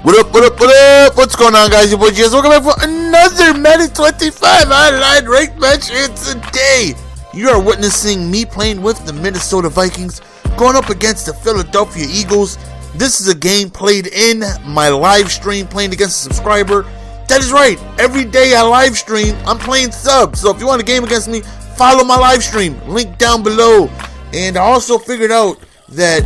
What up, what up, what up? What's going on, guys? Your boy Jazz. Welcome back for another Madden 25 online ranked match here today. You are witnessing me playing with the Minnesota Vikings going up against the Philadelphia Eagles. This is a game played in my live stream, playing against a subscriber. That is right. Every day I live stream, I'm playing subs. So if you want a game against me, follow my live stream. Link down below. And I also figured out that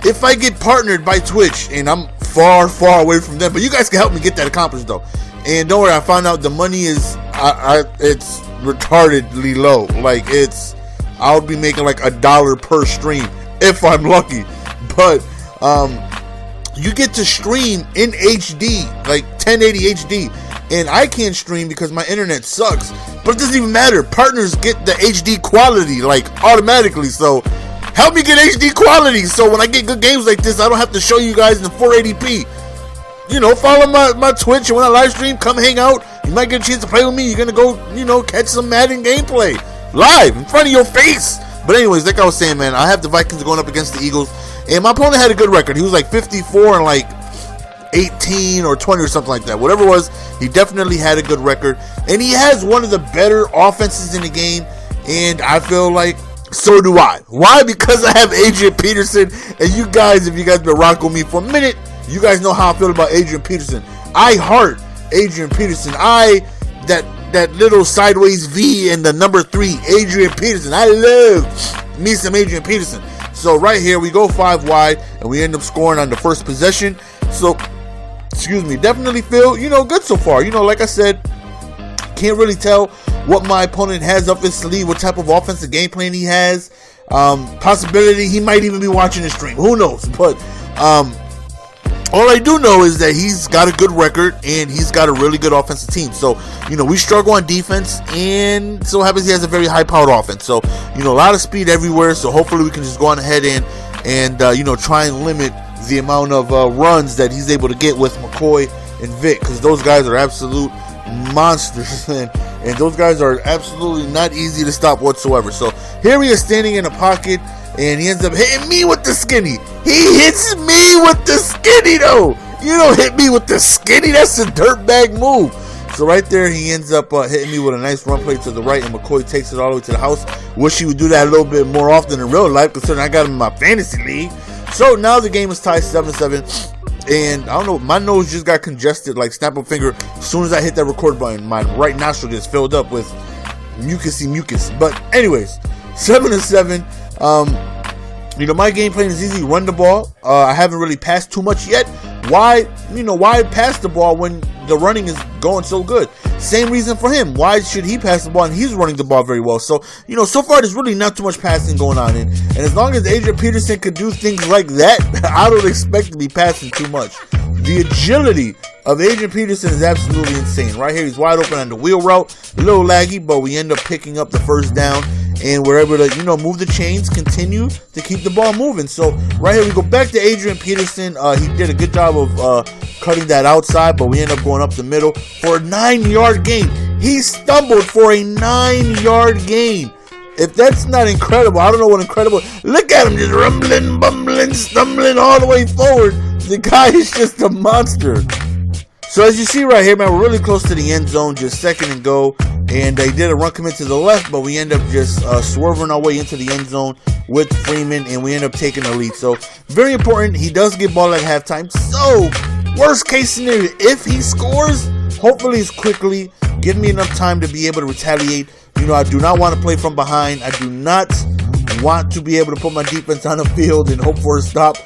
if I get partnered by Twitch, and I'm far away from them, but you guys can help me get that accomplished though. And don't worry, I found out the money is it's retardedly low. Like I'll be making like $1 per stream if I'm lucky. But you get to stream in HD, like 1080 HD, and I can't stream because my internet sucks. But it doesn't even matter. Partners get the HD quality like automatically. So help me get HD quality, so when I get good games like this, I don't have to show you guys in the 480p. You know, follow my Twitch, and when I live stream, come hang out. You might get a chance to play with me. You're gonna go, you know, catch some Madden gameplay live in front of your face. But anyways, like I was saying, man, I have the Vikings going up against the Eagles, and my opponent had a good record. He was like 54 and like 18 or 20 or something like that. Whatever it was, he definitely had a good record, and he has one of the better offenses in the game. And I feel like so do I. Why? Because I have Adrian Peterson, and you guys, if you guys been rocking with me for a minute, you guys know how I feel about Adrian Peterson. I heart Adrian Peterson. That little sideways V and the number 3, Adrian Peterson. I love me some Adrian Peterson. So right here, we go 5 wide, and we end up scoring on the first possession. So, excuse me, definitely feel, you know, good so far. You know, like I said, can't really tell what my opponent has up his sleeve, what type of offensive game plan he has. Possibility he might even be watching the stream. Who knows? But all I do know is that he's got a good record and he's got a really good offensive team. So, you know, we struggle on defense, and so happens he has a very high-powered offense. So, you know, a lot of speed everywhere. So hopefully we can just go on ahead and you know, try and limit the amount of runs that he's able to get with McCoy and Vic, because those guys are absolute monsters, and those guys are absolutely not easy to stop whatsoever. So here he is standing in a pocket, and he ends up hitting me with the skinny. He hits me with the skinny though. You don't hit me with the skinny. That's a dirtbag move. So right there, he ends up hitting me with a nice run play to the right, and McCoy takes it all the way to the house. Wish he would do that a little bit more often in real life, considering I got him in my fantasy league. So now the game is tied 7-7. And I don't know, my nose just got congested like snap of a finger. As soon as I hit that record button, my right nostril just filled up with mucus. But anyways, 7-7. You know, my game plan is easy. Run the ball. I haven't really passed too much yet. Why pass the ball when the running is going so good? Same reason for him. Why should he pass the ball? And he's running the ball very well. So, you know, so far there's really not too much passing going on. And as long as Adrian Peterson could do things like that, I don't expect to be passing too much. The agility of Adrian Peterson is absolutely insane. Right here, he's wide open on the wheel route. A little laggy, but we end up picking up the first down. And we're able to, you know, move the chains, continue to keep the ball moving. So right here, we go back to Adrian Peterson. He did a good job of cutting that outside, but we end up going up the middle for a 9-yard gain. He stumbled for a 9-yard gain. If that's not incredible, I don't know what incredible. Look at him just rumbling, bumbling, stumbling all the way forward. The guy is just a monster. So as you see right here, man, we're really close to the end zone, just second and go. And they did a run commit to the left, but we end up just swerving our way into the end zone with Freeman, and we end up taking the lead. So very important. He does get ball at halftime. So worst case scenario, if he scores, hopefully it's quickly. Give me enough time to be able to retaliate. You know, I do not want to play from behind. I do not want to be able to put my defense on the field and hope for a stop.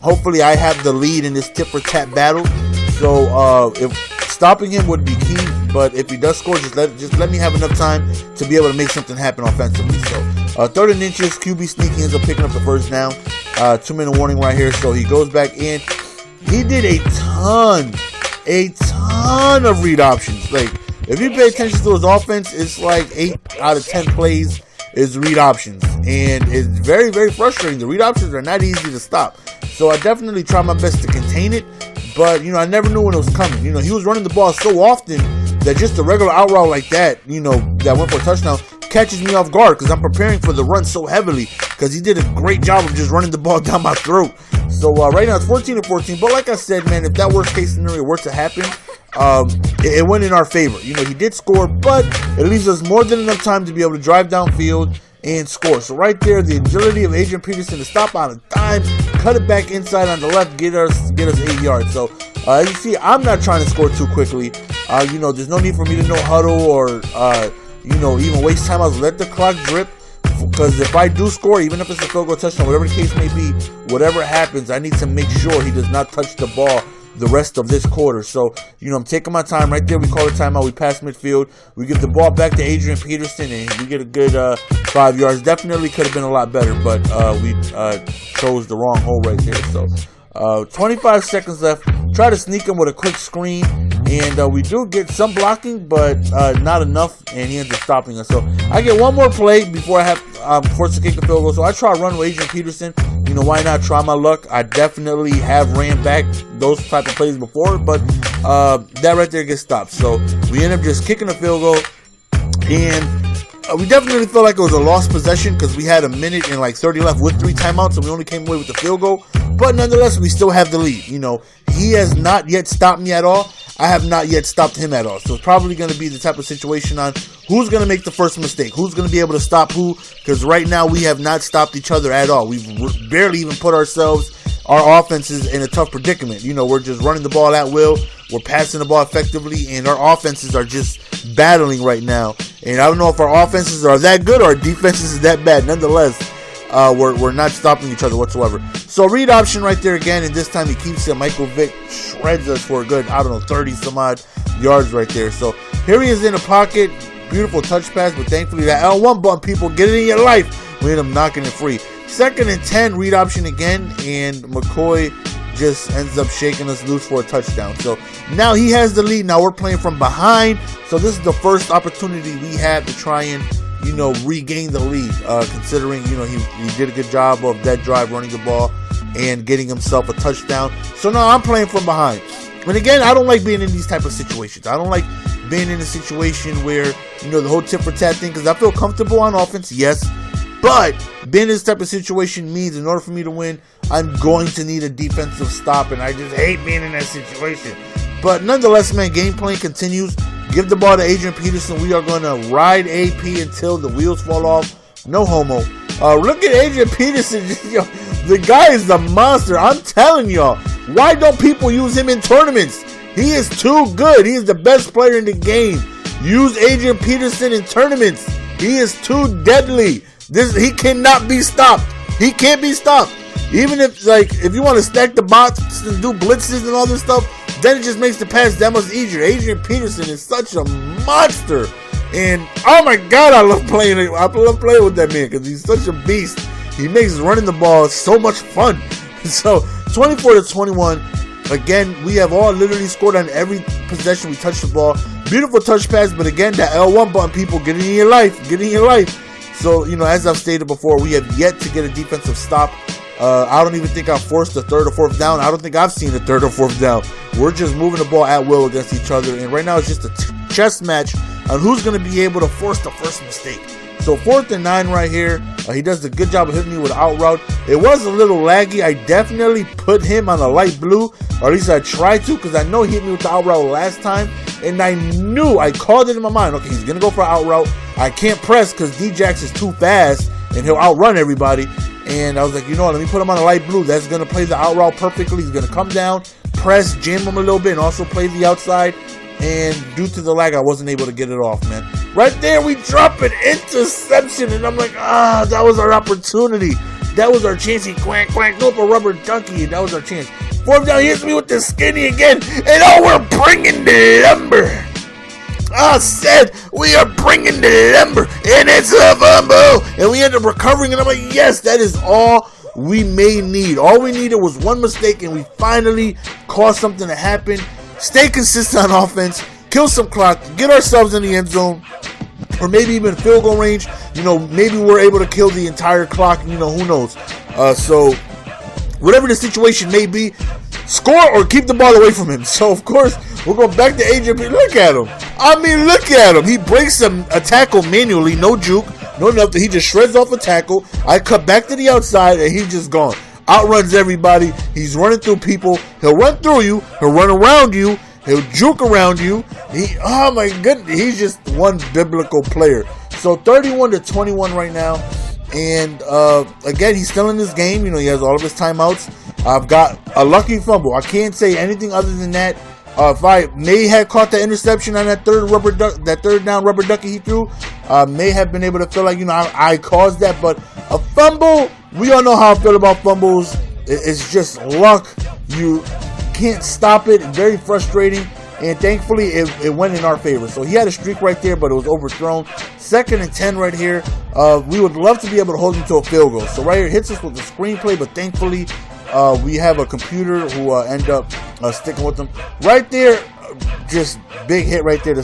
Hopefully I have the lead in this tit-for-tat battle. So if stopping him would be key, but if he does score, just let me have enough time to be able to make something happen offensively. So 3rd and inches, QB sneak, he ends up picking up the first down. 2-minute warning right here, so he goes back in. He did a ton of read options. Like, if you pay attention to his offense, it's like 8 out of 10 plays is read options, and it's very, very frustrating. The read options are not easy to stop, so I definitely try my best to contain it. But, you know, I never knew when it was coming. You know, he was running the ball so often that just a regular out route like that, you know, that went for a touchdown, catches me off guard because I'm preparing for the run so heavily because he did a great job of just running the ball down my throat. So right now it's 14-14. But like I said, man, if that worst case scenario were to happen, it went in our favor. You know, he did score, but it leaves us more than enough time to be able to drive downfield and score. So right there, the agility of Adrian Peterson to stop on a dime, cut it back inside on the left, get us 8 yards. So as you see, I'm not trying to score too quickly. You know, there's no need for me to no huddle or you know, even waste time. I'll let the clock drip, because if I do score, even if it's a field goal touchdown, whatever the case may be, whatever happens, I need to make sure he does not touch the ball the rest of this quarter. So, you know, I'm taking my time right there. We call the timeout. We pass midfield. We give the ball back to Adrian Peterson, and we get a good 5 yards. Definitely could have been a lot better, but we chose the wrong hole right there. So, 25 seconds left. Try to sneak him with a quick screen, and we do get some blocking, but not enough, and he ends up stopping us. So I get one more play before I have forced to kick the field goal. So I try to run with Adrian Peterson. You know, why not try my luck? I definitely have ran back those type of plays before, but that right there gets stopped. So we end up just kicking the field goal, and we definitely felt like it was a lost possession because we had a minute and like 30 left with 3 timeouts, so we only came away with the field goal. But nonetheless, we still have the lead. You know, he has not yet stopped me at all. I have not yet stopped him at all. So it's probably going to be the type of situation on who's going to make the first mistake, who's going to be able to stop who, because right now we have not stopped each other at all. We've barely even put our offenses in a tough predicament. You know, we're just running the ball at will. We're passing the ball effectively, and our offenses are just battling right now. And I don't know if our offenses are that good or our defenses is that bad. Nonetheless, we're not stopping each other whatsoever. So read option right there again, and this time he keeps it. Michael Vick shreds us for a good, 30 some odd yards right there. So here he is in the pocket. Beautiful touch pass, but thankfully that L1 button, people, get it in your life. We end up knocking it free. 2nd and 10, read option again, and McCoy just ends up shaking us loose for a touchdown. So now he has the lead. Now we're playing from behind. So this is the first opportunity we have to try and, you know, regain the lead, considering, you know, he did a good job of that drive, running the ball and getting himself a touchdown. So now I'm playing from behind. And again, I don't like being in these type of situations. I don't like being in a situation where, you know, the whole tit for tat thing, because I feel comfortable on offense, yes. But being in this type of situation means in order for me to win, I'm going to need a defensive stop, and I just hate being in that situation. But nonetheless, man, game plan continues. Give the ball to Adrian Peterson. We are going to ride AP until the wheels fall off. No homo. Look at Adrian Peterson. Yo, the guy is the monster. I'm telling y'all. Why don't people use him in tournaments? He is too good. He is the best player in the game. Use Adrian Peterson in tournaments. He is too deadly. He cannot be stopped. He can't be stopped. Even if you want to stack the box and do blitzes and all this stuff, then it just makes the pass that much easier. Adrian Peterson is such a monster. And oh my God, I love playing with that man because he's such a beast. He makes running the ball so much fun. So 24-21. Again, we have all literally scored on every possession we touch the ball. Beautiful touch pass, but again, that L1 button, people, get in your life. Get in your life. So, you know, as I've stated before, we have yet to get a defensive stop. I don't even think I've forced a 3rd or 4th down. I don't think I've seen a 3rd or 4th down. We're just moving the ball at will against each other. And right now it's just a chess match on who's going to be able to force the first mistake. So 4th and 9 right here. He does a good job of hitting me with an out route. It was a little laggy. I definitely put him on a light blue, or at least I tried to, because I know he hit me with the out route last time. And I called it in my mind. Okay, he's going to go for an out route. I can't press because D-Jax is too fast and he'll outrun everybody. And I was like, you know what, let me put him on a light blue. That's going to play the out route perfectly. He's going to come down, press, jam him a little bit, and also play the outside. And due to the lag, I wasn't able to get it off, man. Right there, we drop an interception. And I'm like, that was our opportunity. That was our chance. He quack, nope, a rubber ducky. That was our chance. 4th down, he hits me with the skinny again. And we're bringing the lumber. I said we are bringing the lumber. And it's a fumble. And we end up recovering. And I'm like, yes, that is all we may need. All we needed was one mistake. And we finally caused something to happen. Stay consistent on offense. Kill some clock. Get ourselves in the end zone. Or maybe even field goal range. You know, maybe we're able to kill the entire clock. You know, who knows. So whatever the situation may be, score or keep the ball away from him. So, of course, we're going back to Adrian. Look at him. I mean, look at him. He breaks a tackle manually, no juke, no nothing. He just shreds off a tackle. I cut back to the outside, and he's just gone. Outruns everybody. He's running through people. He'll run through you. He'll run around you. He'll juke around you. Oh my goodness, he's just one biblical player. So 31-21 right now. And again, he's still in this game. You know, he has all of his timeouts. I've got a lucky fumble. I can't say anything other than that. If I may have caught the interception on that third down rubber ducky he threw, may have been able to feel like, you know, I caused that. But a fumble, we all know how I feel about fumbles. It's just luck. You can't stop it. It's very frustrating. And thankfully, it went in our favor. So he had a streak right there, but it was overthrown. 2nd and 10 right here. We would love to be able to hold him to a field goal. So right here, hits us with the screenplay, but thankfully, we have a computer who end up sticking with them. Right there, just big hit right there to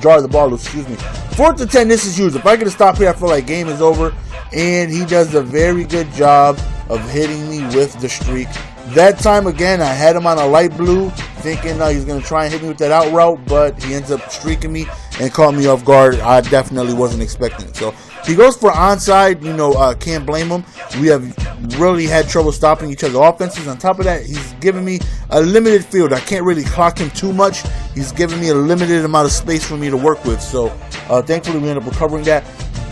jar the ball loose. Excuse me. 4th and 10, this is huge. If I get to stop here, I feel like game is over. And he does a very good job of hitting me with the streak. That time, again, I had him on a light blue, thinking he's going to try and hit me with that out route, but he ends up streaking me and caught me off guard. I definitely wasn't expecting it. So he goes for onside. You know, can't blame him. We have really had trouble stopping each other's offenses. On top of that, he's giving me a limited field. I can't really clock him too much. He's giving me a limited amount of space for me to work with. So thankfully, we end up recovering that.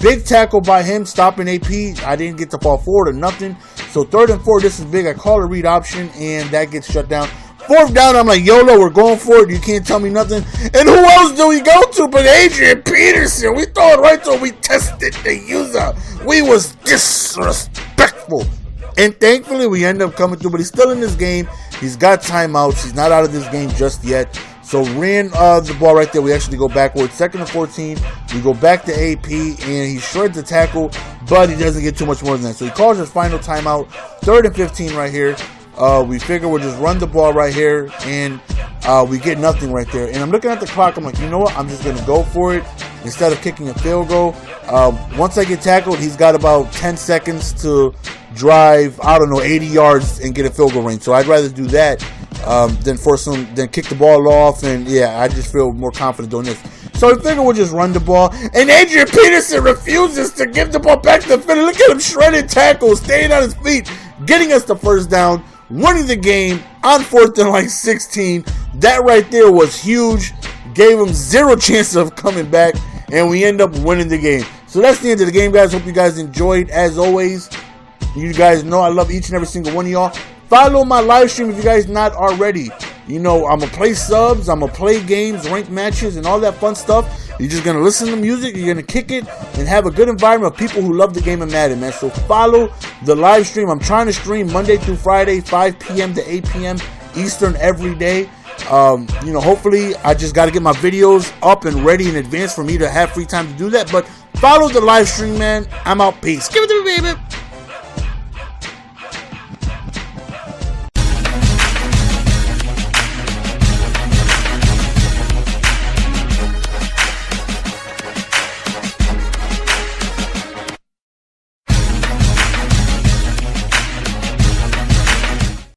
Big tackle by him, stopping AP. I didn't get to fall forward or nothing. So 3rd and 4, this is big. I call a read option, and that gets shut down. 4th down, I'm like, YOLO, we're going for it. You can't tell me nothing. And who else do we go to but Adrian Peterson? We throw it right to him. We tested the user. We was disrespectful. And thankfully, we end up coming through. But he's still in this game. He's got timeouts. He's not out of this game just yet. So ran the ball right there. We actually go backwards. 2nd and 14. We go back to AP, and he shreds the tackle, but he doesn't get too much more than that. So he calls his final timeout. 3rd and 15 right here. We figure we'll just run the ball right here, and we get nothing right there. And I'm looking at the clock. I'm like, you know what? I'm just going to go for it instead of kicking a field goal. Once I get tackled, he's got about 10 seconds to drive, 80 yards and get a field goal range. So I'd rather do that than kick the ball off. And yeah, I just feel more confident doing this. So I figure we'll just run the ball. And Adrian Peterson refuses to give the ball back to the field. Look at him shredding tackles, staying on his feet, getting us the first down, winning the game on 4th and 16. That right there was huge. Gave him zero chance of coming back, and we end up winning the game. So that's the end of the game, guys. Hope you guys enjoyed. As always, you guys know I love each and every single one of y'all. Follow my live stream if you guys not already. You know, I'm going to play subs, I'm going to play games, rank matches, and all that fun stuff. You're just going to listen to music, you're going to kick it, and have a good environment of people who love the game of Madden, man. So follow the live stream. I'm trying to stream Monday through Friday, 5 p.m. to 8 p.m. Eastern every day. You know, hopefully I just got to get my videos up and ready in advance for me to have free time to do that. But follow the live stream, man. I'm out. Peace. Give it to me, baby.